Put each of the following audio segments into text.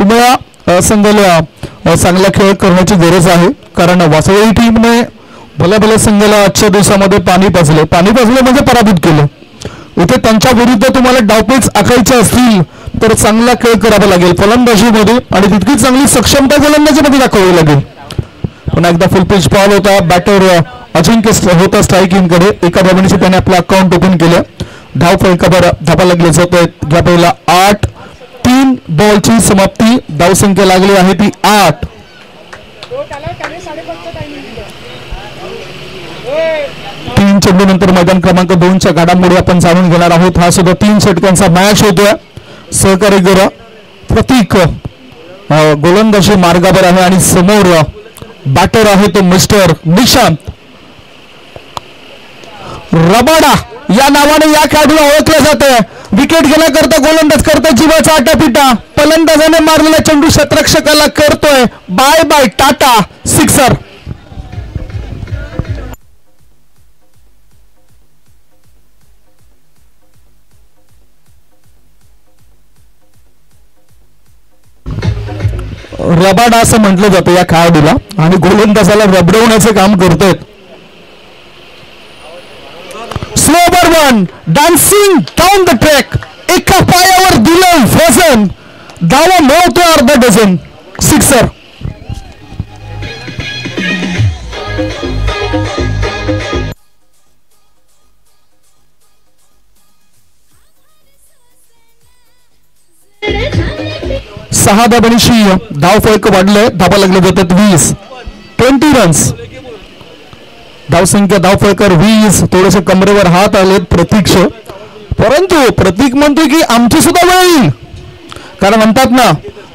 उमया संघाला चांगला खेळ करण्याची गरज आहे, कारण वासळी टीमने भल्या भल्या संघाला आजच्या दिवसामध्ये पाणी पाजले म्हणजे पराभूत केलं. इथे त्यांच्या विरुद्ध तुम्हाला डावपेच आखायचे असतील तर चांगला खेळ करावा लागेल फलंदाजीमध्ये आणि तितकी चांगली सक्षमता गोलंदाजीमध्ये दाखवावी लागेल. पुन्हा एकदा फुल पिच बॉल होता. बॅटर अजिंक्य होता स्ट्रायकिंगकडे. एका धावेने त्याने आपलं अकाउंट ओपन केलं. धाव फलकावर धावा लागले जातोय. या पहिला 8-3 बॉलची समाप्ती. धावसंख्या लागली आहे ती 8. 3 चेंडूनंतर मैदान क्रमांक 2च्या घडामोडी आपण जाणून घेणार आहोत. हा सुद्धा 3 षटकांचा मॅच होतोय. सहकारी गरा प्रतीक गोलंदाजी मार्गावर आहे आणि समोर बॅटर आहे तो मिस्टर निशांत रबाडा या नावाने या खेळाडूला ओळखलं जातं. विकेट घेण्याकरता गोलंदाज करता जीवाचा आटापिटा. फलंदाजाने मारलेला चेंडू शतरक्षकाला करतोय bye bye tata sixer. Rabada असं म्हटलं जातं या खेळाडूला आणि गोलंदाजाला रबडवण्याचे काम करतोय. Slower one dancing down the track. एका पायावर दिलं वजन. धावा मिळवतोय अर्धा डझन. सिक्सर. सहा धाबांशी धाव फलक वाढलंय. धाबा लागले जातात 20 रन्स. धावसंख्या धाव फलकावर 20. थोडेसे कमरेवर हात आलेत प्रतीक्ष, परंतु प्रतीक म्हणतो की आमची सुद्धा वेळ येईल. कारण म्हणतात ना,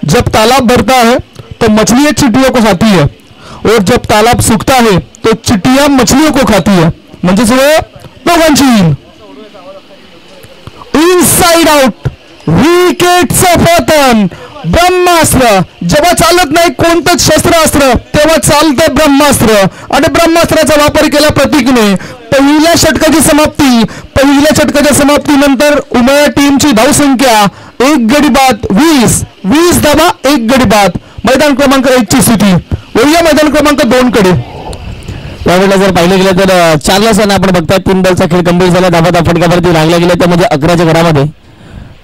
जब तालाब भरता है तो मछलियां चिटियों को खाती है और जब तालाब सूखता है तो चिटियां मछलियों को खाती है. म्हणजेच वेळ दोघांची येईल. Inside out. विकेटचं पतन. ब्रह्मास्त्र. जेव्हा चालत नाही कोणतंच शस्त्रास्त्र तेव्हा चालतं ब्रह्मास्त्र आणि ब्रह्मास्त्राचा वापर केला प्रतीकने. पहिल्या षटकाची समाप्ती. पहिल्या षटकाच्या समाप्तीनंतर उमया टीमची धावसंख्या 1 गडी बाद 20 धावा 1 गडी बाद. मैदान क्रमांक 1 ची स्थिती. वळूया मैदान क्रमांक 2 कडे. यावेळेला जर पाहिलं गेलं तर 4 सण आपण बघताय. 3 बॉलचा खेळ गंभीर झाला. धाबा फटकावरती लागला गेला त्यामध्ये 11च्या घरामध्ये.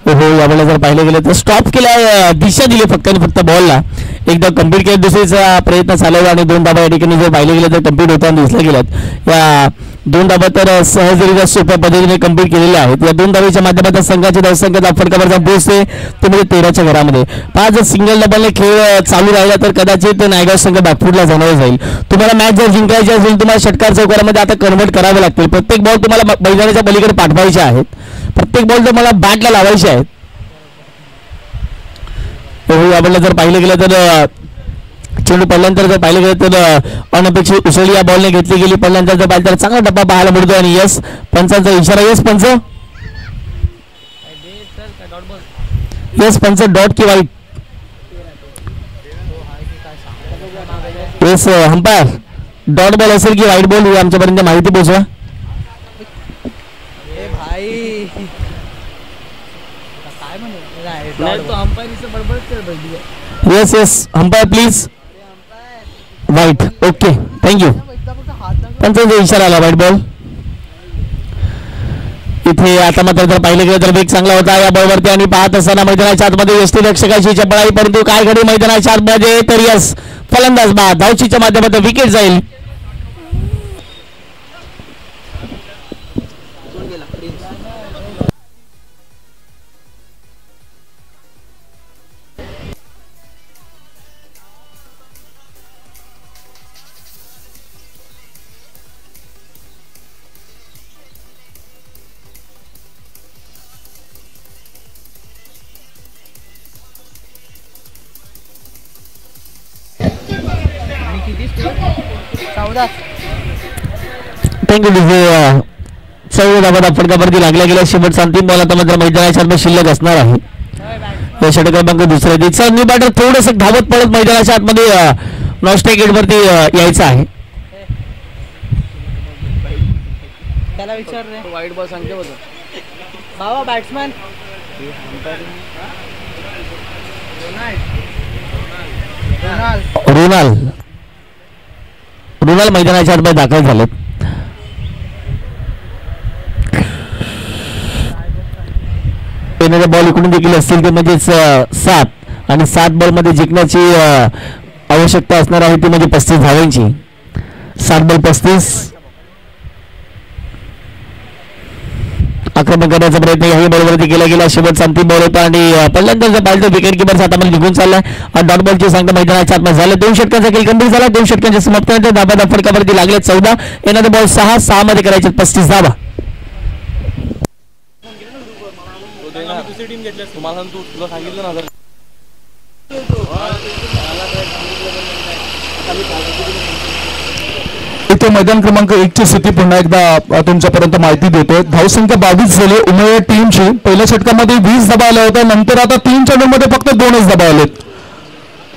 हो यावेळेला जर पाहिलं गेलं तर स्टॉप केला. दिशा दिली फक्त आणि फक्त बॉलला. एकदा कम्प्लीट केलं. दुसरीचा प्रयत्न चालवला आणि 2 धाबा या ठिकाणी जर पाहिलं गेलं तर कम्प्लीट होताना दिसल्या गेल्यात. या 2 धाबा तर सहजरित्या सोप्या पद्धतीने कम्प्लीट केलेल्या आहेत. या 2 धावेच्या माध्यमातून संघाची धावसंख्या फटकावरचा पोहोचते ते म्हणजे 13च्या घरामध्ये. 5 सिंगल डबलने खेळ चालू राहिला तर कदाचित नायगाव संघ बॅकफुटला जाणार जाईल. तुम्हाला मॅच जर जिंकायची असेल तुम्हाला षटकार चौकारामध्ये आता कन्व्हर्ट करावे लागतील. प्रत्येक बॉल तुम्हाला मैदानाच्या पलीकडे पाठवायचे आहेत. प्रत्येक बॉल तुम्हाला बॅटला लावायचे आहेत. यावेळेला जर पाहिलं गेलं तर चेंडू पडल्यानंतर जर पाहिलं गेलं तर अनपेक्षित उसळी या बॉलने घेतली गेली. पडल्यानंतर जर पाहिलं तर चांगला डब्बा पाहायला मिळतो आणि यस पंचांचा इशारा. यस पंच डॉट की वाईट. येस अंपायर डॉट बॉल असेल की वाईट बॉल आमच्यापर्यंत माहिती पोहोचवा. Yes yes umpire please. Wide. Okay thank you. पंचांचा इशारा आला वाईट बॉल. इथे आता मात्र जर पाहिलं गेलं तर वेग चांगला होता या बॉलवरती आणि पाहत असताना मैदानाच्या आतमध्ये यष्टीरक्षकाची चपळाई. परंतु काय घडी मैदानाच्या आतमध्ये तर यस फलंदाज बाद. धावचीच्या माध्यमातून विकेट जाईल. थँक्यू. 14 धावा फटकावरती लागला गेला. शेवटचा अंतिम बॉल आता मात्र मैदानाच्या शिल्लक असणार आहे. या षटक क्रमांक दुसऱ्या दिवसा न्यू बॅटर थोडंसं धावत पडत मैदानाच्या आतमध्ये नॉस्टे गेटवरती यायचं आहे. त्याला विचार रे वाईट बॉल सांगते होतं बाबा बॅट्समॅन. रुणाल मैदानाच्या आतमध्ये दाखल झालेत. येणारे बॉल इकडून देखील असतील ते म्हणजेच 7 आणि 7 बॉलमध्ये जिंकण्याची आवश्यकता असणार आहे ती म्हणजे 35 धावांची. 7 बॉल 35. आक्रमण करण्याचा प्रयत्न याही बॉलवरती केला गेला. शेवटचा अंतिम बॉल होता आणि पहिल्यांदा बालतो विकेट किपर हातामध्ये निघून चाललाय. डॉट बॉलची सांगता मैदानाच्या आतमध्ये झालं. 2 षटकांचा खेळ गंभीर झाला. 2 षटकांच्या समाप्तीनंतर धाबा फटकावरती लागले 14. येणारे बॉल 6 मध्ये करायचे 35 धावा. इथे मैदान क्रमांक 1 ची स्थिती पुन्हा एकदा तुमच्यापर्यंत माहिती देतोय. धावसंख्या 22 झाले उमया टीमची. पहिल्या षटकामध्ये 20 धाबा आल्या होत्या. नंतर आता 3 चेंडूंमध्ये फक्त 2च धाबा आलेत.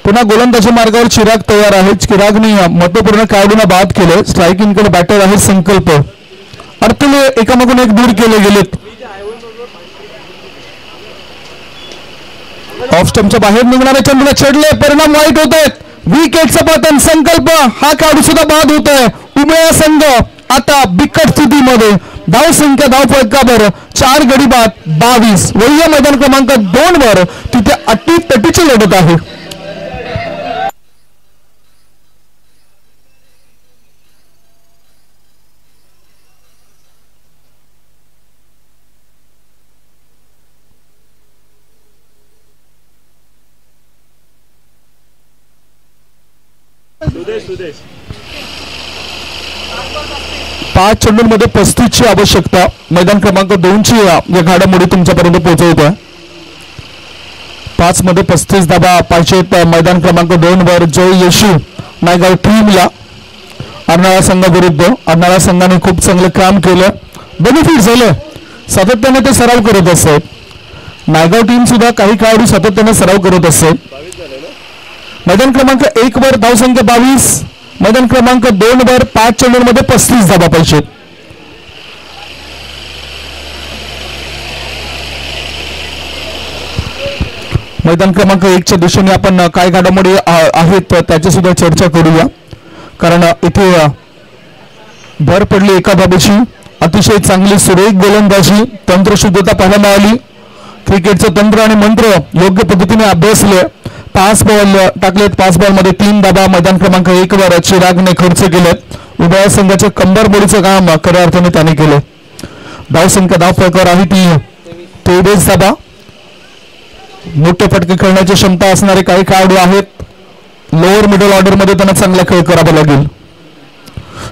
पुन्हा गोलंदाजी मार्गावर चिराग तयार आहे. चिरागने महत्वपूर्ण खेळाडूंना बाद केले. स्ट्रायकिंगकडे बॅटर आहे संकल्प. अडथळे एकामागून एक दूर केले गेलेत. ऑफ स्टंपच्या बाहेर निघणारे चेंडूला छेडले. परिणाम वाईट होत आहेत. विकेटचं पतन. संकल्प हा खेळाडू सुद्धा बाद होत आहे. उमया संघ आता बिकट स्थितीमध्ये. धावसंख्या धावफलकावर 4 गडी बाद 22. वह्या मैदान क्रमांक 2 वर तिथे अटीतटीची लढत आहे. पाच चेंडूंमध्ये 35 ची आवश्यकता. मैदान क्रमांक 2 ची या घडामोडी तुमच्यापर्यंत पोहोचवतोय. 5 मध्ये 35 धाबा पाहिजेत. मैदान क्रमांक 2 वर जय यशू नायगाव टीमला. अर्नाळा संघाविरुद्ध. अर्नाळा संघाने खूप चांगलं काम केलं. बेनिफिट झालं. सातत्याने ते सराव करत असत. नायगाव टीम सुद्धा काही खेळाडू सातत्याने सराव करत असत. मैदान क्रमांक 1 वर धावसंख्या 22. मैदान क्रमांक 2 वर 5 चेंडूंमध्ये 35 धाबा पाहिजेत. मैदान क्रमांक 1 च्या दिशेने आपण काय घडामोडी आहेत त्याची सुद्धा चर्चा करूया. कारण इथे भर पडली एका बाबीची. अतिशय चांगली सुरेख गोलंदाजी. तंत्रशुद्धता पाहायला मिळाली. क्रिकेटचं तंत्र आणि मंत्र योग्य पद्धतीने अभ्यासले. 5 बॉल टाकलेत. 5 बॉलमध्ये 3 धाबा मैदान क्रमांक 1 वर चिरागने खर्च केले. उभय संघाचे कंबर मोडीचं काम खऱ्या अर्थाने त्याने केले. धावसंख्या धावफलकावर आहे ती 23 धाबा. मोठे फटके खेळण्याची क्षमता असणारे काही खेळाडू आहेत. लोअर मिडल ऑर्डर मध्ये त्यांना चांगला खेळ करावा लागेल.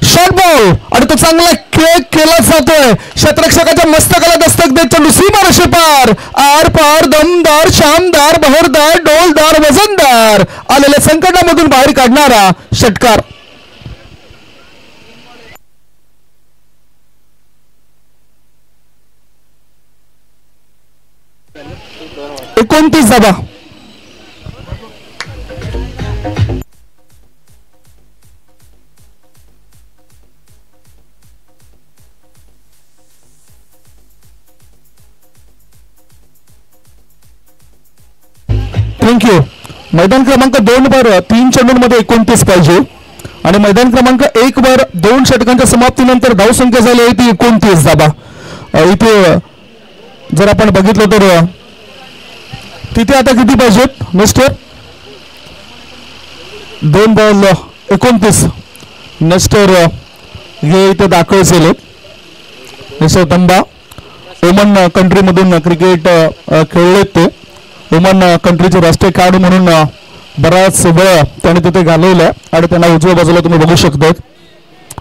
शॉर्ट बॉल आणि तो चांगला खेळ केला जातोय. क्षेत्ररक्षकाच्या मस्तकाला दस्तक देत चेंडू सीमारेषे पार. आर पार दमदार शानदार बहरदार डोलदार वजनदार आलेल्या संकटामधून बाहेर काढणारा षटकार. एकोणतीस धाबा. थँक्यू. मैदान क्रमांक 2 वर 3 चेंडूंमध्ये 29 पाहिजे आणि मैदान क्रमांक 1 वर 2 षटकांच्या समाप्तीनंतर धावसंख्या झाली आहे ती 29 धाबा. इथे जर आपण बघितलं तर तिथे आता किती पाहिजेत मिस्टर? 2 बॉल 29. नेस्टर हे इथे दाखल झाले. नेस्टर तंबा ओमन कंट्रीमधून क्रिकेट खेळलेत. ते ओमन कंट्रीचे राष्ट्रीय खेळाडू म्हणून बराच वेळ त्याने तिथे घालवला आणि त्यांना उजव्या बाजूला तुम्ही बघू शकता.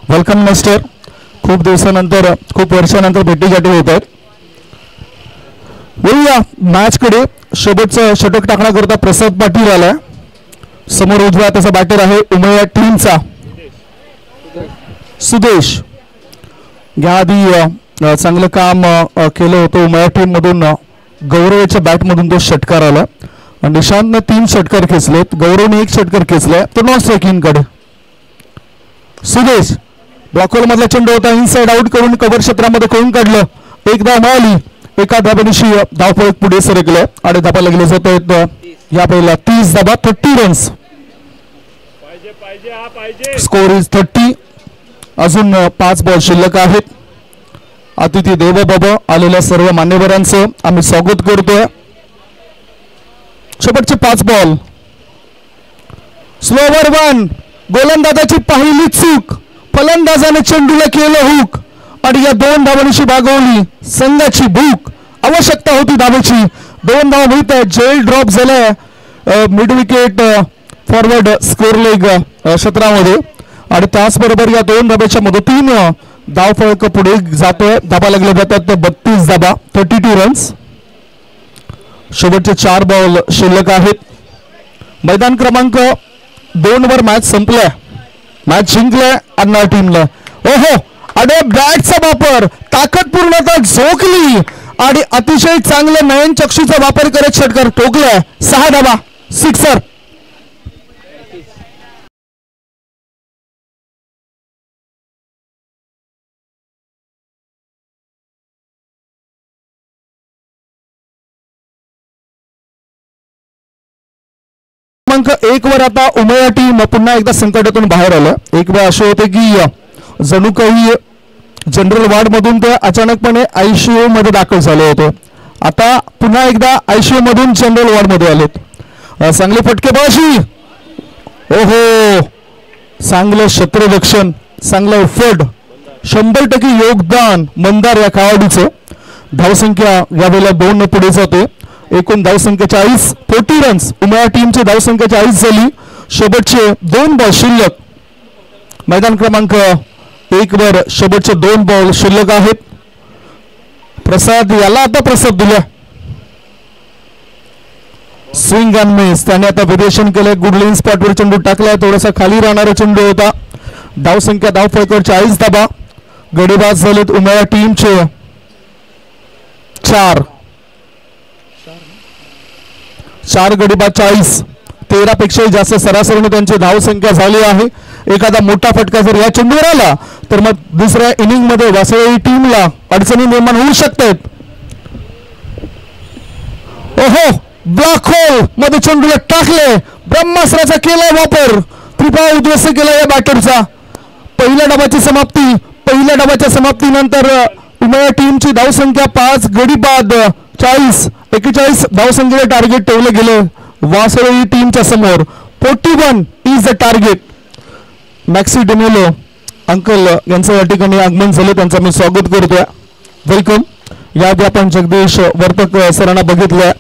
Welcome Nestor. खूप दिवसानंतर खूप वर्षानंतर भेटीगाठी होत आहेत. वळूया मॅचकडे. शेवटचं षटक टाकण्याकरता प्रसाद पाटील आलाय. समोर उजव्या त्याचा बॅटर आहे उमया टीमचा सुदेश. या आधी चांगलं काम केलं होतं उमया टीम मधून. गौरवच्या बॅट मधून तो षटकार आला. निशांतने 3 षटकार खेचलेत. गौरवने 1 षटकार खेचलाय. तो नॉन स्ट्रायकिंग कडे सुदेश. ब्लॉकहोल मधला चेंडू होता. इनसाइड आउट करून कव्हर क्षेत्रामध्ये खोळून काढलं. एक धाव मिळाली. एका धाब्यानिशी धावफलक पुढे सरकले आणि धाबा लागले जात आहेत. या पहिला 30 धाबा 30 रन्स. Score is 30. अजून 5 बॉल शिल्लक आहेत. अतिथी देवबाबा आलेल्या सर्व मान्यवरांचं आम्ही स्वागत करतोय. शेवटचे 5 बॉल. स्लोवर 1. गोलंदाजाची पहिली चूक. फलंदाजाने चेंडूला केलं हुक आणि या 2 धावांची भागवली संघाची भूक. आवश्यकता होती धावेची. 2 धावा मिळत आहेत. जेल ड्रॉप झालाय mid wicket forward score leg क्षेत्रामध्ये आणि त्याचबरोबर या 2 धाब्याच्या मदतीनं धावफलक पुढे जातोय. धाबा लागले जातात 32 धाबा 32 रन्स. शेवटचे 4 बॉल शिल्लक आहेत. मैदान क्रमांक 2 वर मॅच संपलाय. मॅच जिंकलाय अन्ना टीमला. ओहो अरे बॅटचा वापर ताकदपूर्णता झोकली आणि अतिशय चांगल्या नयन चक्षूचा वापर करत षटकार ठोकलाय. 6 धाबा सिक्सर. क्रमांक 1 वर आता उमया टीम पुन्हा एकदा संकटातून बाहेर आलं. एक वेळ असे होते की जणू काही जनरल वार्ड मधून ते अचानकपणे आयसीयू मध्ये दाखल झाले होते. आता पुन्हा एकदा आयसीयू मधून जनरल वार्ड मध्ये आलेत. चांगली फटकेबाजी. ओहो चांगलं क्षेत्ररक्षण चांगलं एफर्ट 100% योगदान मंदार या खेळाडूचं. धावसंख्या यावेळेला 2 ने पुढे जाते. एकूण धावसंख्या 40 40 रन्स. उमया टीमची धावसंख्या 40 झाली. शेवटचे 2 बॉल शिल्लक. मैदान क्रमांक 1 वर शेवटचे 2 बॉल शिल्लक आहेत. प्रसाद याला आता प्रसाद दिला. Swing and miss. त्याने आता व्हेरिएशन केलं. गुडलिन स्पॉटवर चेंडू टाकलाय. थोडासा खाली राहणारा चेंडू होता. धावसंख्या धावफलकावर 40 धाबा. गडीबाज झालेत उमया टीमचे 4 गडीबाज 40. 13 पेक्षाही जास्त सरासरीने त्यांची धावसंख्या झाली आहे. एखादा मोठा फटका जर या चेंडूवर आला तर मग दुसऱ्या इनिंग मध्ये वासळी टीमला अडचणी निर्माण होऊ शकतात. ओहो ब्लॅक होल मध्ये चेंडूला टाकले. ब्रह्मास्त्राचा केला वापर. त्रिफळा उद्ध्वस्त केला या बॅटरचा. पहिल्या डावाची समाप्ती. पहिल्या डावाच्या समाप्तीनंतर उमया टीमची धावसंख्या 5 गडीबाद 40. 41 धावसंख्येचे टार्गेट ठेवले गेले वासळी टीमच्या समोर. 41 is the target. Maxi Danilo uncle यांचं या ठिकाणी आगमन झालं. त्यांचं मी स्वागत करतोय. वेलकम. याआधी आपण जगदीश वर्तक सरांना बघितलंय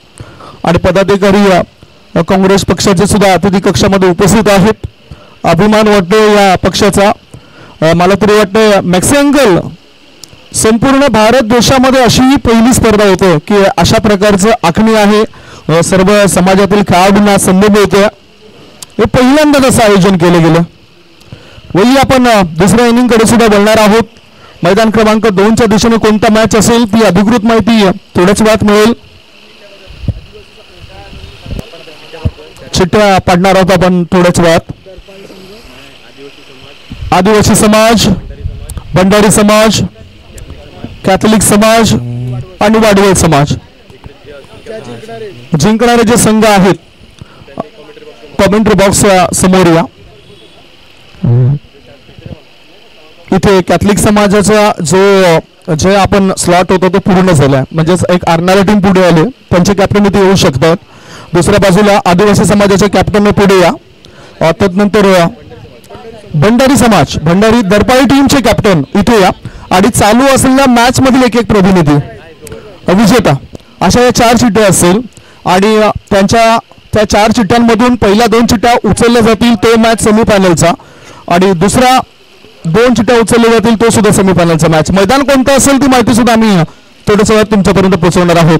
आणि पदाधिकारी काँग्रेस पक्षाचे सुद्धा अतिथी कक्षामध्ये उपस्थित आहेत. अभिमान वाटतो या पक्षाचा. मला तरी वाटतं मॅक्सी अंकल संपूर्ण भारत देशामध्ये अशी पहिली स्पर्धा होते की अशा प्रकारचं आखणी आहे. सर्व समाजातील खेळाडूंना संधी मिळते. हे पहिल्यांदाच असं आयोजन केलं गेलं. वही आपण दुसऱ्या इनिंग कडे सुद्धा बोलणार आहोत. मैदान क्रमांक 2 च्या दिशेने कोणता मॅच असेल ती अधिकृत माहिती थोड्याच वेळात मिळेल. चिठ्ठ्या पाडणार आहोत आपण थोड्याच वेळात. आदिवासी समाज, भंडारी समाज, कॅथलिक समाज आणि वाडवेल समाज जिंकणारे जे संघ आहेत कमेंट्री बॉक्स समोर या. इथे कॅथलिक समाजाचा जे आपण स्लॉट होता तो पूर्ण झालाय. म्हणजे एक आर्नारा टीम पुढे आले. त्यांचे कॅप्टन इथे येऊ शकतात. दुसऱ्या बाजूला आदिवासी समाजाचे कॅप्टन पुढे या. त्यानंतर भंडारी समाज, भंडारी दरपाळी टीमचे कॅप्टन इथे या. आणि चालू असलेल्या मॅच मधील एक प्रतिनिधी विजेता अशा या 4 चिठ्ठ्या असतील आणि त्यांच्या त्या 4 चिठ्ठ्यांमधून पहिल्या 2 चिठ्ठ्या उचलल्या जातील तो मॅच सेमीफायनलचा आणि दुसरा 2 चिठ्ठ्या उचलल्या जातील तो सुद्धा सेमीफायनलचा मॅच. मैदान कोणतं असेल ती माहिती सुद्धा आम्ही थोड्याच वेळात तुमच्यापर्यंत पोहोचवणार आहोत.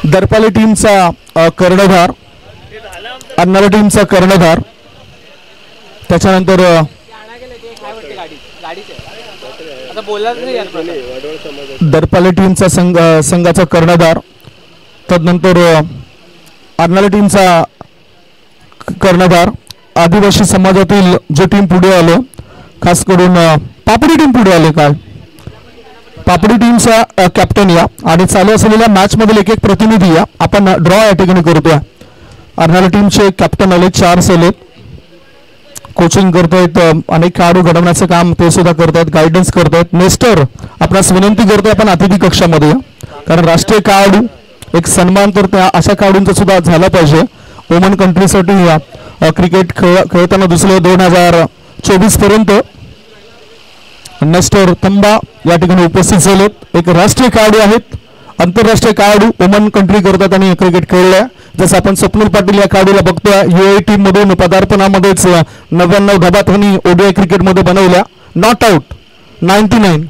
दरपाली टीमचा कर्णधार, अन्नारा टीमचा कर्णधार त्याच्यानंतर दरपाले टीमचा संघाचा कर्णधार, तदनंतर अर्नाळा टीमचा कर्णधार, आदिवासी समाजातील जे टीम पुढे आले, खास करून पापडी टीम पुढे आले काल, पापडी टीमचा कॅप्टन या आणि चालू असलेल्या मॅच मधील एक प्रतिनिधी या आपण ड्रॉ या ठिकाणी करतोय. अर्नाळा टीमचे कॅप्टन आले, 4 सलेत, कोचिंग करतायत, अनेक खेळाडू घडवण्याचं काम ते सुद्धा करतायत, गायडन्स करतायत. नेस्टर आपणास विनंती करतोय आपण अतिथी कक्षामध्ये या, कारण राष्ट्रीय खेळाडू एक सन्मान तर त्या अशा खेळाडूंचा सुद्धा झाला पाहिजे. वुमन कंट्रीसाठी या क्रिकेट खेळताना दुसरे 2024 पर्यंत नेस्टर तंबा या ठिकाणी उपस्थित झालेत. एक राष्ट्रीय खेळाडू आहेत, आंतरराष्ट्रीय खेळाडू वुमन कंट्री करतात आणि क्रिकेट खेळल्या. जसं आपण स्वप्नील पाटील या खेळाडूला बघतोय, UAE टीम मधून पदार्पणामध्येच 99 धाबा त्यांनी ODI क्रिकेटमध्ये बनवल्या, नॉट आउट 99.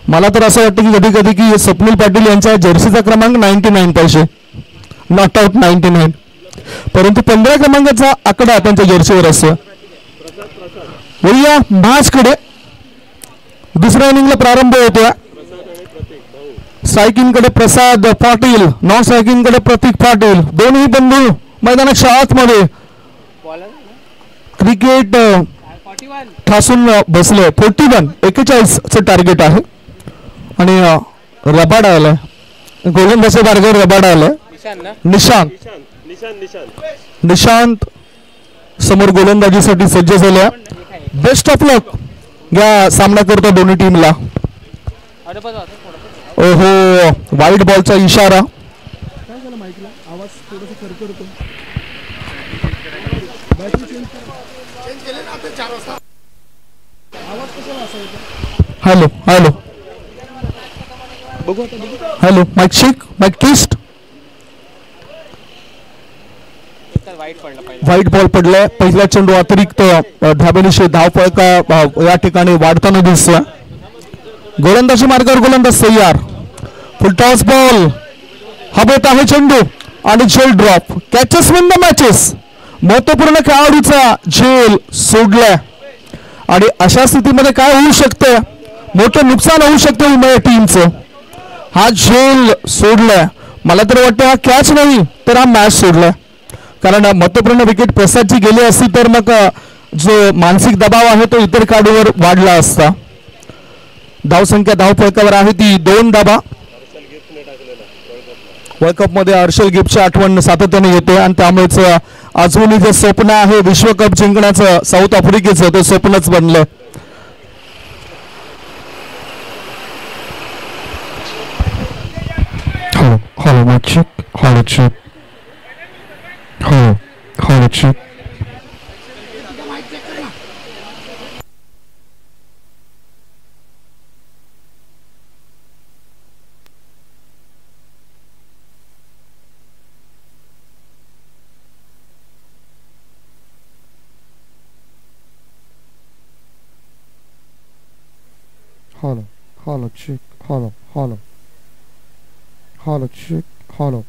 मला तर असं वाटतं की कधी कधी की स्वप्नील पाटील यांच्या जर्सीचा क्रमांक 99 पाहिजे, नॉट आउट 99, परंतु 15 क्रमांकाचा आकडा त्यांच्या जर्सीवर असतो. वळूया मॅचकडे. दुसऱ्या इनिंगला प्रारंभ होतोय. स्ट्रायकिंग कडे प्रसाद पाटील, नॉन स्ट्रायकिंग कडे प्रतीक पाटील, दोन्ही बंधू मैदानाच्या आतमध्ये क्रिकेट ठासून बसले. 41 चं टार्गेट आहे आणि रबाडा आलाय, गोलंदाजी मार्गावर रबाडा आलाय. निशांत समोर गोलंदाजीसाठी सज्ज झाल्या. बेस्ट ऑफ लक या सामना करतो दोन्ही टीमला. ओहो, वाईट बॉलचा इशारा. Hello hello hello, mike check, mike test. White ball पडलाय. पहिला चेंडू अतिरिक्त धाबेनिशी धावफळका या ठिकाणी वाढताना दिसतोय. गोलंदाजी मार्गावर गोलंदाज तयार. फुलटॉस बॉल, हवेत आहे चेंडू आणि झेल drop. Catches win the matches. महत्वपूर्ण खेळाडूचा झेल सोडलाय आणि अशा स्थितीमध्ये काय होऊ शकतं, मोठं नुकसान होऊ शकतं उमया टीमचं. हा झेल सोडलाय, मला तर वाटतं हा कॅच नाही तर हा मॅच सोडलाय, कारण महत्वपूर्ण विकेट प्रसादची गेली असती तर मग जो मानसिक दबाव आहे तो इतर खेळाडूवर वाढला असता. धावसंख्या धावफलकावर आहे ती 2 धाबा. वर्ल्ड कप मध्ये हर्षल गिफ्टची आठवण सातत्याने येते आणि त्यामुळेच अजूनही जे स्वप्न आहे विश्वकप जिंकण्याचं साऊथ आफ्रिकेचं, ते स्वप्नच बनलंय. Hello, my chick. Hello, chick. Hello, chick. Hello, chick. Hello, chick. Hello.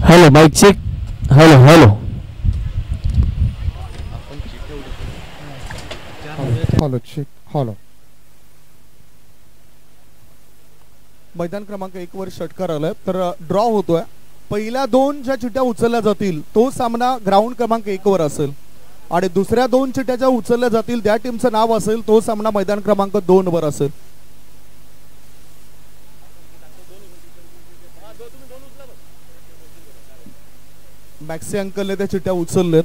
Hello, mike check. Hello. Hello, chick. Hello. मैदान क्रमांक 1 वर षटकार आलाय, तर ड्रॉ होतोय. पहिल्या 2 ज्या चिट्ट्या उचलल्या जातील तो सामना ग्राउंड क्रमांक 1 वर असेल आणि दुसऱ्या 2 चिट्ट्या ज्या उचलल्या जातील त्या टीमचं नाव असेल तो सामना मैदान क्रमांक 2 वर असेल. मॅक्सी अंकलने त्या चिट्ट्या उचलल्यात.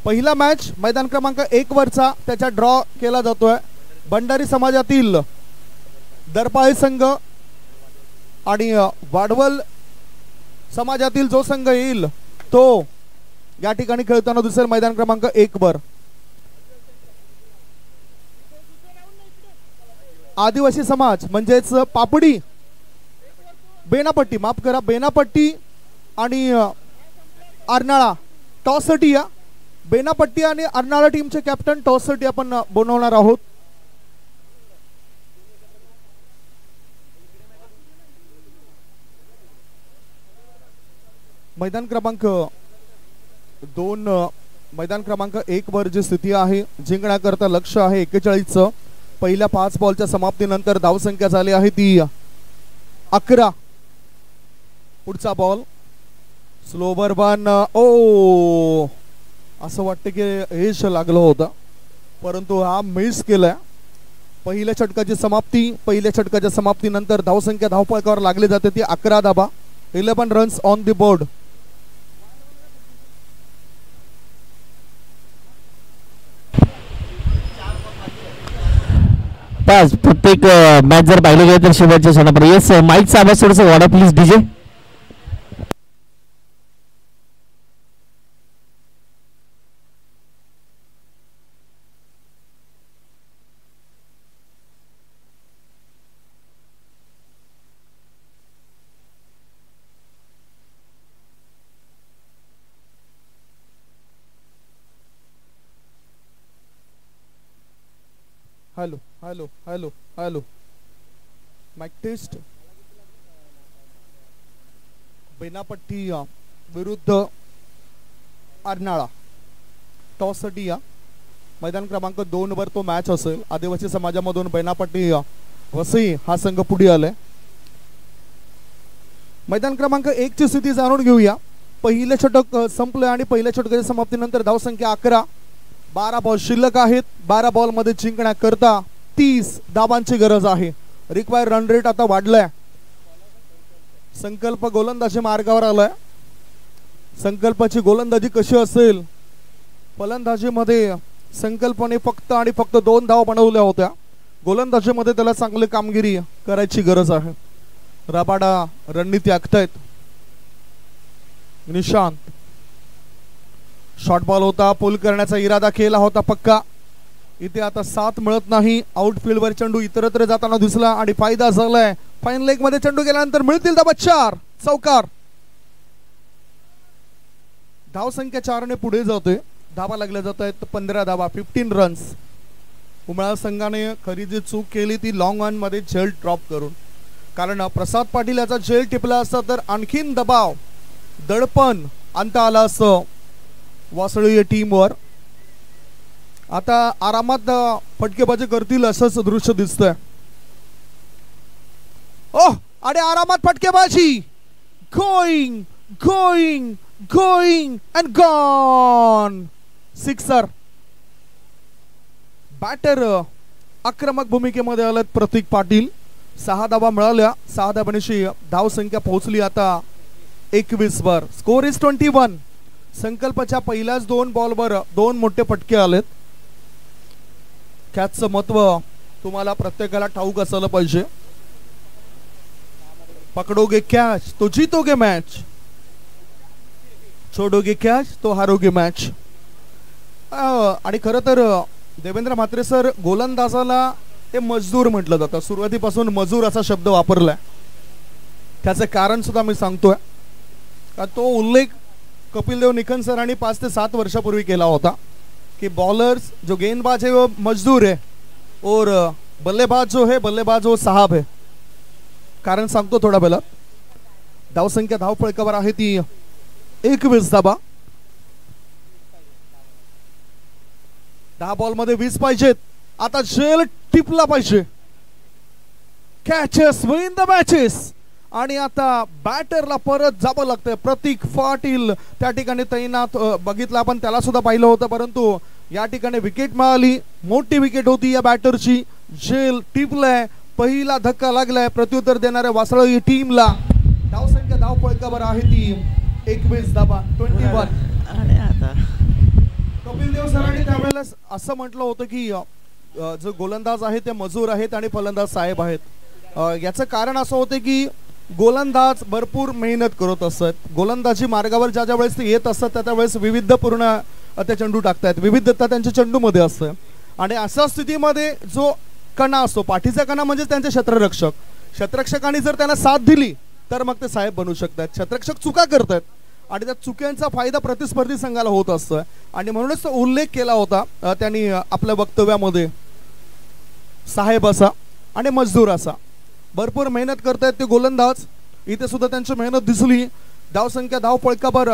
पहिला मॅच मैदान क्रमांक 1 वरचा त्याचा ड्रॉ केला जातोय. भंडारी समाजातील दरपाळे संघ आणि वाडवल समाजातील जो संघ येईल तो या ठिकाणी खेळताना दुसरे मैदान क्रमांक 1 वर. आदिवासी समाज म्हणजेच पापडी, बेनापट्टी, माफ करा, बेनापट्टी आणि अर्नाळा टॉससाठी या. बेनापट्टी आणि अर्नाळा टीमचे कॅप्टन टॉससाठी आपण बनवणार आहोत. मैदान क्रमांक 2 मैदान क्रमांक 1 वर जी स्थिती आहे जिंकण्याकरता लक्ष आहे 41चं. पहिल्या 5 बॉलच्या समाप्तीनंतर धावसंख्या झाली आहे ती 11. पुढचा बॉल स्लोवर वन. ओ असं वाटतं की यश लागलं होतं परंतु हा मिस केलाय. पहिल्या षटकाची समाप्ती. पहिल्या षटकाच्या समाप्तीनंतर धावसंख्या धावफलकावर लागली जाते ती 11 धावा. 11 रन्स ऑन द बोर्ड. बस प्रत्येक मॅच जर पाहिलं गेलं तर शेवटच्या क्षणापर्यंत. येस माईकचा आवाज थोडंसं वाढा please DJ. Hello hello hello hello mic test. Benapatti विरुद्ध अर्नाळा टॉससाठी या मैदान क्रमांक 2 वर तो मॅच असेल. आदिवासी समाजामधून बेनापट्टी वसई हा संघ पुढे आलाय. मैदान क्रमांक 1 ची स्थिती जाणून घेऊया. पहिले षटक संपले आणि पहिल्या षटकाच्या समाप्तीनंतर धावसंख्या 11. 12 बॉल शिल्लक आहेत. 12 बॉल मध्ये जिंकण्याकरता 30 धावांची गरज आहे. रिक्वायर रन रेट आता वाढलाय. संकल्प गोलंदाजी मार्गावर आलाय. संकल्पाची गोलंदाजी कशी असेल. फलंदाजीमध्ये संकल्पने फक्त आणि फक्त 2 धावा बनवल्या होत्या. गोलंदाजीमध्ये त्याला चांगली कामगिरी करायची गरज आहे. रबाडा रणनीती आखतायत. निशांत शॉर्ट बॉल होता. पुल करण्याचा इरादा केला होता पक्का. इथे आता साथ मिळत नाही. आउटफील्ड वर चेंडू इतरत्र जाताना दिसला आणि फायदा झालाय. फाईन लेग मध्ये चेंडू गेल्यानंतर मिळतील धावा 4. चौकार. धावसंख्या 4 ने पुढे जाते. धावा लागल्या जात आहेत 15 धावा. 15 रन्स. उमळा संघाने खरी जी चूक केली ती लॉंग ऑन मध्ये झेल ड्रॉप करून. कारण प्रसाद पाटील याचा झेल टिपला असता तर आणखीन दबाव दडपण आणता आला असं वासळी टीमवर. आता आरामात फटकेबाजी करतील असंच दृश्य दिसतंय. ओह आणि आरामात फटकेबाजी. Going going going and gone. Sixer. Batter आक्रमक भूमिकेमध्ये आलेत प्रतीक पाटील. 6 धावा मिळाल्या. 6 धावांची धावसंख्या पोहोचली आता 21 वर. Score is 21. संकल्पाच्या पहिल्याच 2 बॉलवर 2 मोठे फटके आलेत. कॅचचं महत्व तुम्हाला प्रत्येकाला ठाऊक असायला पाहिजे. पकडोगे कॅच तो जीतोगे मॅच. छोडोगे कॅच तो हारोगे मॅच. आणि खरं तर देवेंद्र म्हात्रे सर गोलंदाजाला ते मजदूर म्हटलं जातं. सुरुवातीपासून मजूर असा शब्द वापरलाय. त्याचं कारण सुद्धा मी सांगतोय. तो उल्लेख कपिल देव निखन सरांनी 5 ते 7 वर्षापूर्वी केला होता कि बॉलर्स जो गेंदबाज है वो मजदूर है और बल्लेबाज जो है बल्लेबाज वो साहब है. कारण सांगतो थोडा वेळात. धावसंख्या धावफलकावर आहे ती 21 धावा. 10 बॉल मध्ये 20 पाहिजेत. आता झेल टिपला पाहिजे. Catches win the matches. आणि आता बॅटरला परत जावं लागतंय. प्रतीक पाटील त्या ठिकाणी तैनात बघितलं आपण. त्याला सुद्धा पाहिलं होतं परंतु या ठिकाणी विकेट मिळाली. मोठी विकेट होती या बॅटरची. झेल टिपलाय. पहिला धक्का लागलाय प्रत्युत्तर देणाऱ्या वासळी टीमला. धावसंख्या धावफलकावर आहे ती 21 धावा. 21. कपिल देव सरांनी त्यावेळेला असं म्हटलं होतं की जो गोलंदाज आहे ते मजूर आहेत आणि फलंदाज साहेब आहेत. याचं कारण असं होतं की गोलंदाज भरपूर मेहनत करत असतात. गोलंदाजी मार्गावर ज्या वेळेस ते येत असतात त्या वेळेस विविधपूर्ण ते चेंडू टाकतात. विविधता त्यांच्या चेंडूमध्ये असते. आणि अशा स्थितीमध्ये जो कणा असतो पाठीचा कणा म्हणजे त्यांचे क्षेत्ररक्षक. क्षेत्ररक्षकांनी जर त्यांना साथ दिली तर मग ते साहेब बनू शकतात. क्षेत्ररक्षक चुका करतात आणि त्या चुक्यांचा फायदा प्रतिस्पर्धी संघाला होत असतोय आणि म्हणूनच तो उल्लेख केला होता त्यांनी आपल्या वक्तव्यामध्ये साहेब असा आणि मजदूर असा. भरपूर मेहनत करतायत ते गोलंदाज. इथे सुद्धा त्यांची मेहनत दिसली. धावसंख्या धाव पळकावर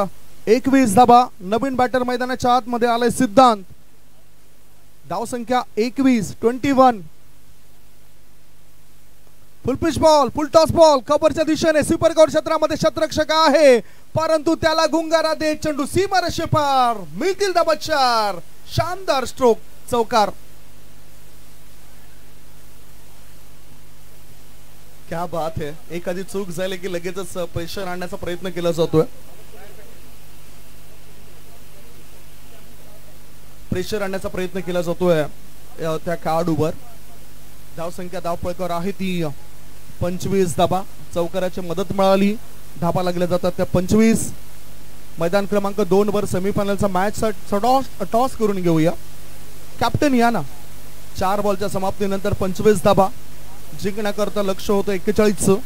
21 धाबा. नवीन बॅटर मैदानाच्या आतमध्ये आलाय सिद्धांत. धावसंख्या 21. Full pitch ball, full toss ball कव्हरच्या दिशेने सुपर कव्हर क्षेत्रामध्ये शतरक्षक आहे परंतु त्याला गुंगारा देत चेंडू सीमारेषे पार. मिळतील धाबा 4. शानदार स्ट्रोक, चौकार. क्या बात है. एखादी चूक झाली की लगेचच प्रेशर आणण्याचा प्रयत्न केला जातोय. प्रेशर आणण्याचा प्रयत्न केला जातोय त्या खेळाडूवर. धावसंख्या धाव पळकावर आहे ती 25 धाबा. चौकाराची मदत मिळाली. धाबा लागल्या जातात त्या 25. मैदान क्रमांक 2 वर सेमीफायनलचा मॅच टॉस करून घेऊया. कॅप्टन या ना. 4 बॉलच्या समाप्तीनंतर 25 धाबा जिंकण्याकरता लक्ष होतं 41.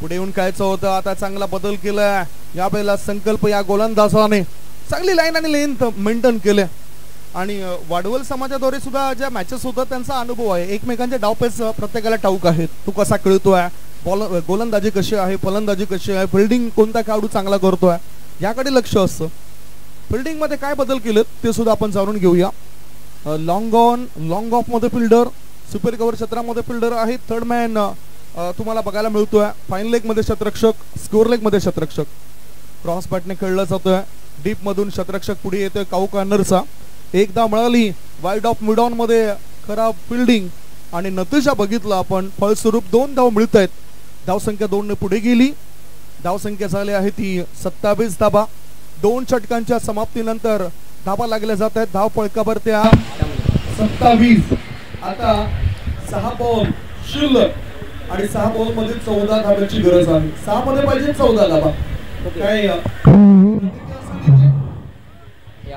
पुढे येऊन कायचं होतं. आता चांगला बदल केलाय यावेळेला. संकल्प या गोलंदाजाने चांगली लाईन आणि लेंथ मेंटेन केले आणि वाडवल समाजाद्वारे सुद्धा ज्या मॅचेस होतात त्यांचा अनुभव आहे. एकमेकांचे डावपेच प्रत्येकाला ठाऊक आहेत. तू कसा खेळतोय, गोलंदाजी कशी आहे, फलंदाजी कशी आहे, फिल्डिंग कोणता खेळाडू चांगला करतोय याकडे लक्ष असतं. फिल्डिंग मध्ये काय बदल केलेत ते सुद्धा आपण जाणून घेऊया. लॉंग ऑन लॉंग ऑफ मध्ये फिल्डर, सुपर कव्हर क्षेत्रामध्ये फिल्डर आहे. थर्ड मॅन तुम्हाला बघायला मिळतोय. फाईन लेग मध्ये शतरक्षक, स्कोर लेग मध्ये शतरक्षक. क्रॉस बॅटने खेळला जातोय. डीप मधून शतरक्षक पुढे येतोय काऊ कॉर्नरचा. एकदा मिळाली वाईड ऑफ मिड ऑन मध्ये खराब फिल्डिंग आणि नतीजा बघितला आपण. फलस्वरूप 2 धाव मिळत आहेत. धावसंख्या 2 ने पुढे गेली. धावसंख्या झाली आहे ती 27 धाबा. 2 षटकांच्या समाप्तीनंतर धाबा लागल्या जात आहेत. धाव पळकावर त्या 27. आता 6 बॉल शिल्लक आणि 6 बॉल मध्ये 14 धाब्याची गरज आहे. 6 मध्ये पाहिजे 14 धाबा. काय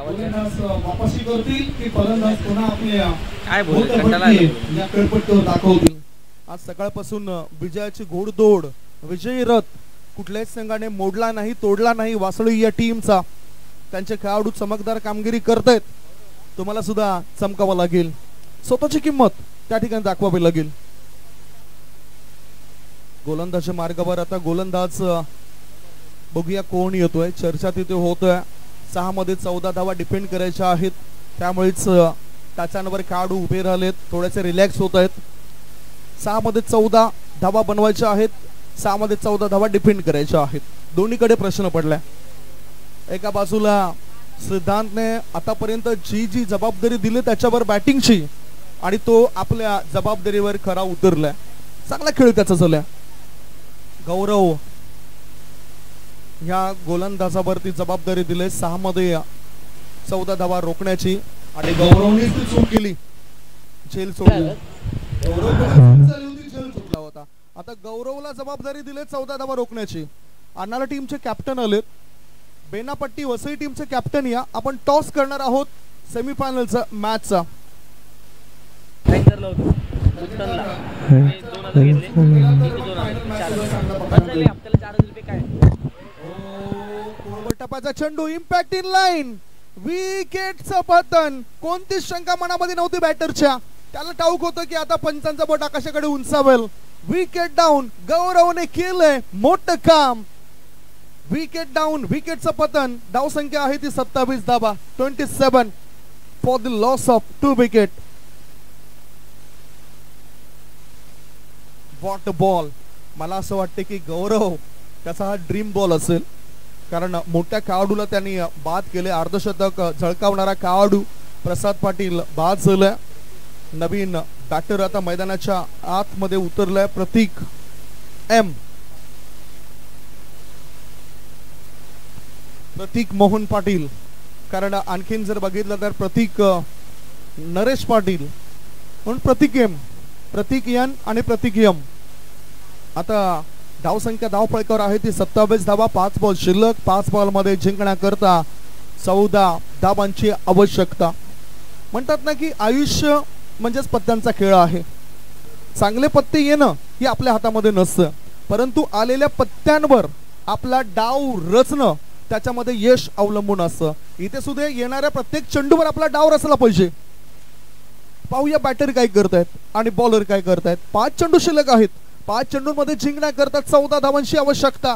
वापसी करतील की फलंदाज पुन्हा आपल्या दाखवतील. आज सकाळपासून विजयाची घोडदौड, विजयी रथ कुठल्याच संघाने मोडला नाही, तोडला नाही. वासळी या टीमचा त्यांचे खेळाडू चमकदार कामगिरी करतायत. तुम्हाला सुद्धा चमकावं लागेल. स्वतःची किंमत त्या ठिकाणी दाखवावी लागेल. गोलंदाजच्या मार्गावर आता गोलंदाज बघूया कोण येतोय. चर्चा तिथे होतोय. 6 मध्ये 14 धावा डिफेंड करायच्या आहेत. त्यामुळेच टाचांवर खेळाडू उभे राहिलेत, थोडेसे रिलॅक्स होत आहेत. 6 मध्ये 14 धावा बनवायच्या आहेत. 6 मध्ये 14 धावा डिफेंड करायच्या आहेत. दोन्हीकडे प्रश्न पडलाय. एका बाजूला सिद्धांतने आतापर्यंत जी जबाबदारी दिली त्याच्यावर बॅटिंगची आणि तो आपल्या जबाबदारीवर खरा उतरलाय. चांगला खेळ त्याचा झालाय. गौरव ह्या गोलंदाजावरती जबाबदारी दिली 6 मध्ये 14 धावा रोखण्याची आणि गौरवने ती चूक केली. झेल सोडली. झेल सुटला होता. आता गौरवला जबाबदारी दिली 14 धावा रोखण्याची. आणणारा टीमचे कॅप्टन आलेत. बेनापट्टी वसई टीमचे कॅप्टन या. आपण टॉस करणार आहोत सेमीफायनलचा मॅचचा. टपाचा चेंडू, इम्पॅक्ट इन लाईन, विकेटचं पतन. कोणतीच शंका मनामध्ये नव्हती बॅटरच्या. त्याला ठाऊक होतं की आता पंचांचा बोट आकाशाकडे उंचावेल. Wicket down. गौरवने केलंय मोठं काम. विकेट डाऊन, विकेटचं पतन. धावसंख्या आहे ती 27 धाबा. 27 for the loss of 2 wicket. What ball. मला असं वाटतं की गौरव त्याचा हा ड्रीम बॉल असेल, कारण मोठ्या खेळाडूला त्यांनी बाद केले. अर्धशतक झळकावणारा खेळाडू प्रसाद पाटील बाद झालाय. नवीन बॅटर आता मैदानाच्या आतमध्ये उतरलाय. प्रतीक एम, प्रतीक मोहन पाटील. कारण आणखीन जर बघितलं तर प्रतीक नरेश पाटील म्हणून प्रतीक एम, प्रतीक एन आणि प्रतीक एम. आता धावसंख्या धाव फळकावर आहे ती 27 धावा. 5 बॉल शिल्लक. 5 बॉल मध्ये जिंकण्याकरता 14 धावांची आवश्यकता. म्हणतात ना की आयुष्य म्हणजेच पत्त्यांचा खेळ आहे. चांगले पत्ते येणं ही आपल्या हातामध्ये नसतं, परंतु आलेल्या पत्त्यांवर आपला डाव रचणं त्याच्यामध्ये यश अवलंबून असतं. इथे सुद्धा येणाऱ्या प्रत्येक चेंडूवर आपला डाव रचला पाहिजे. पाहूया बॅटर काय करतायत आणि बॉलर काय करतायत. 5 चेंडू शिल्लक आहेत. 5 चेंडूंमध्ये जिंकण्याकरता 14 धावांची आवश्यकता.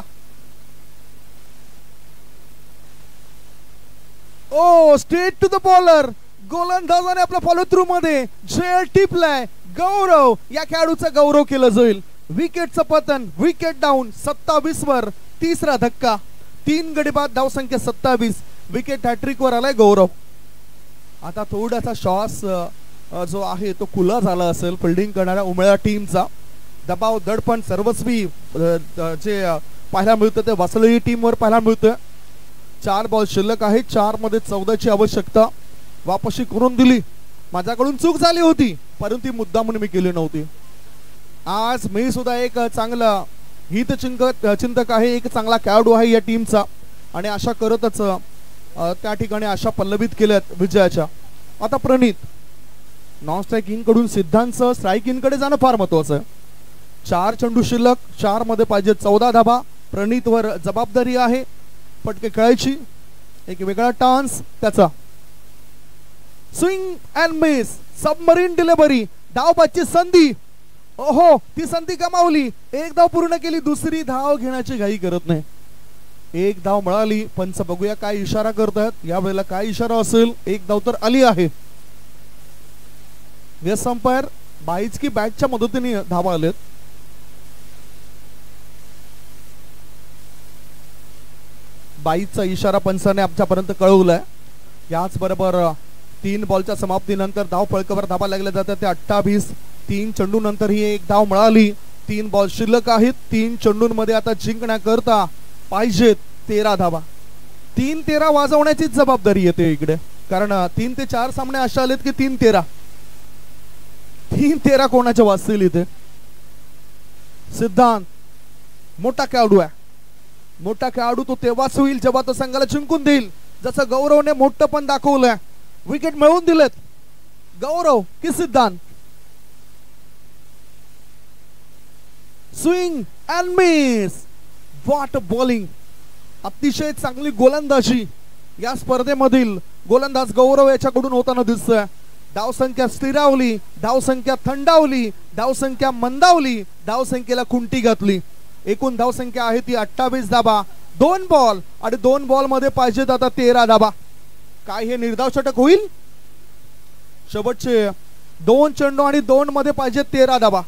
ओ स्ट्रेट टू द बॉलर. गोलंदाजाने आपल्या फॉलो थ्रू मध्ये झेल टिपलाय. गौरव या खेळाडूचं गौरव केलं जाईल. विकेटचं पतन. विकेट डाऊन 27 वर. तिसरा धक्का. 3 गडी बाद. धावसंख्या 27. विकेट हॅट्रिक वर आलाय गौरव. आता थोडासा श्वास जो आहे तो खुला झाला असेल फिल्डिंग करणाऱ्या उमळ्या टीमचा. दबाव दडपण सर्वस्वी जे पाहायला मिळतं ते वासळी टीमवर पाहायला मिळतं. 4 बॉल शिल्लक आहेत. 4 मध्ये 14 ची आवश्यकता. वापशी करून दिली. माझ्याकडून चूक झाली होती परंतु ती मुद्दामून मी केली नव्हती. आज मी सुद्धा एक चांगला हितचिंतक आहे. एक चांगला खेळाडू आहे या टीमचा आणि आशा करतच त्या ठिकाणी आशा पल्लवित केल्यात विजयाच्या. आता प्रणित नॉन स्ट्रायकिंग कडून सिद्धांत स्ट्रायकिंग कडे जाणं फार महत्वाचं आहे. 4 चेंडू शिल्लक. 4 मध्ये पाहिजे 14 धाबा. प्रणित वर जबाबदारी आहे पटके खेळायची. एक वेगळा टान्स त्याचा. Swing and miss. Submarine delivery. धावबाची संधी. ओहो ती संधी गमावली. 1 धाव पूर्ण केली. दुसरी धाव घेण्याची घाई करत नाही. 1 धाव मिळाली. पंच बघूया काय इशारा करतात यावेळेला. काय इशारा असेल. 1 धाव तर आली आहे. यस अंपायर बाईच की बॅटच्या मदतीने धावा आलेत. बाईचा इशारा पंचाने आमच्यापर्यंत कळवलाय. याच बरोबर 3 बॉलच्या समाप्तीनंतर धाव फळकावर धावा लागल्या जातात ते 28. 3 चेंडू नंतर ही 1 धाव मिळाली. 3 बॉल शिल्लक आहेत. 3 चेंडूंमध्ये आता जिंकण्याकरता पाहिजेत 13 धावा. 3-13 वाजवण्याची जबाबदारी येते इकडे कारण 3 ते 4 सामने असे आलेत की 3-13. 3-13 कोणाचे वाजतील इथे. सिद्धांत मोठा खेळाडू आहे. मोठा खेळाडू तो तेव्हाच होईल जेव्हा तो संघाला जिंकून देईल. जसं गौरवने मोठं पण दाखवलंय. विकेट मिळवून दिलेत. गौरव की सिद्धांत. Swing and miss. What bowling. अतिशय चांगली गोलंदाजी या स्पर्धेमधील गोलंदाज गौरव याच्याकडून होताना दिसतोय. धावसंख्या स्थिरावली. धावसंख्या थंडावली. धावसंख्या मंदावली. धावसंख्येला खुंटी घातली. एकूण धावसंख्या आहे ती 28 धाबा. 2 बॉल आणि 2 बॉल मध्ये पाहिजेत आता 13 धाबा. काय हे निर्धाव षटक होईल. शेवटचे 2 चेंडू आणि 2 मध्ये पाहिजे 13 धाबा.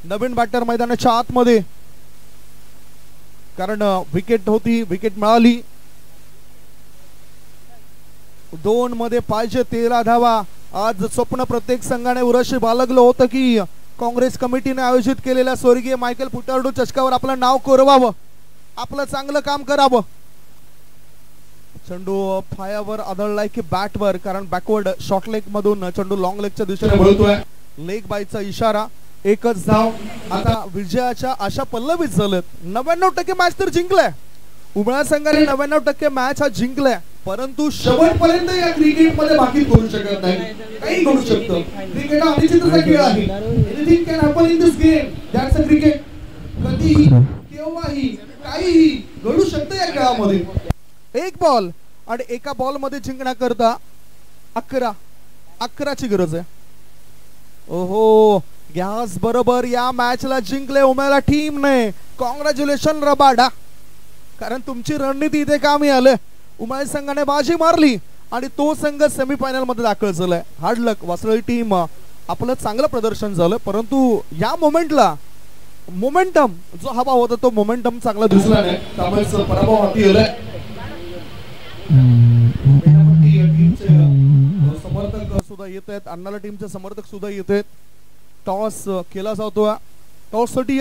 नवीन बॅटर मैदानाच्या आतमध्ये कारण विकेट होती. विकेट मिळाली. 2 मध्ये पाहिजे 13 धावा. आज स्वप्न प्रत्येक संघाने उराशी बाळगलं होतं की काँग्रेस कमिटीने आयोजित केलेल्या स्वर्गीय मायकेल फुटारडू चषकावर आपलं नाव कोरवावं. आपलं चांगलं काम करावं. चेंडू फायावर आदळलाय की बॅटवर कारण बॅकवर्ड शॉर्ट लेग मधून चेंडू लॉंग लेगच्या दिशेने वळतोय. लेग बायचा इशारा. 1च धाव. आता विजयाच्या आशा पल्लवित झालेत. 99% मॅच तर जिंकलाय. उमळा संघाने 99% मॅच हा जिंकलाय परंतु शेवटपर्यंत या क्रिकेट मध्ये बाकी करू शकत नाही. काही घडू शकतं. क्रिकेट हा अनिश्चिततेचा खेळ आहे. Anything can happen in this game. That's a cricket. कधीही केव्हाही काहीही घडू शकतं या खेळामध्ये. 1 बॉल आणि एका बॉल मध्ये जिंकण्याकरता 11 ची गरज आहे. ओहो गॅस बरोबर या मॅचला जिंकले उमळा टीमने. कॉंग्रॅच्युलेशन रबाडा कारण तुमची रणनीती इथे कामी आले. उमळा संघाने बाजी मारली आणि तो संघ सेमीफायनल मध्ये दाखल झालाय. हार्ड लक वासळी टीम. आपलं चांगलं प्रदर्शन झालं परंतु या मोमेंटला मोमेंटम जो हवा होता तो मोमेंटम चांगला दिसला नाही. त्यामुळे पराभव हाती आलाय. समर्थक सुद्धा येत आहेत. अन्नाला टीमचे समर्थक सुद्धा येत आहेत. टॉस केला जातो. टॉस साठी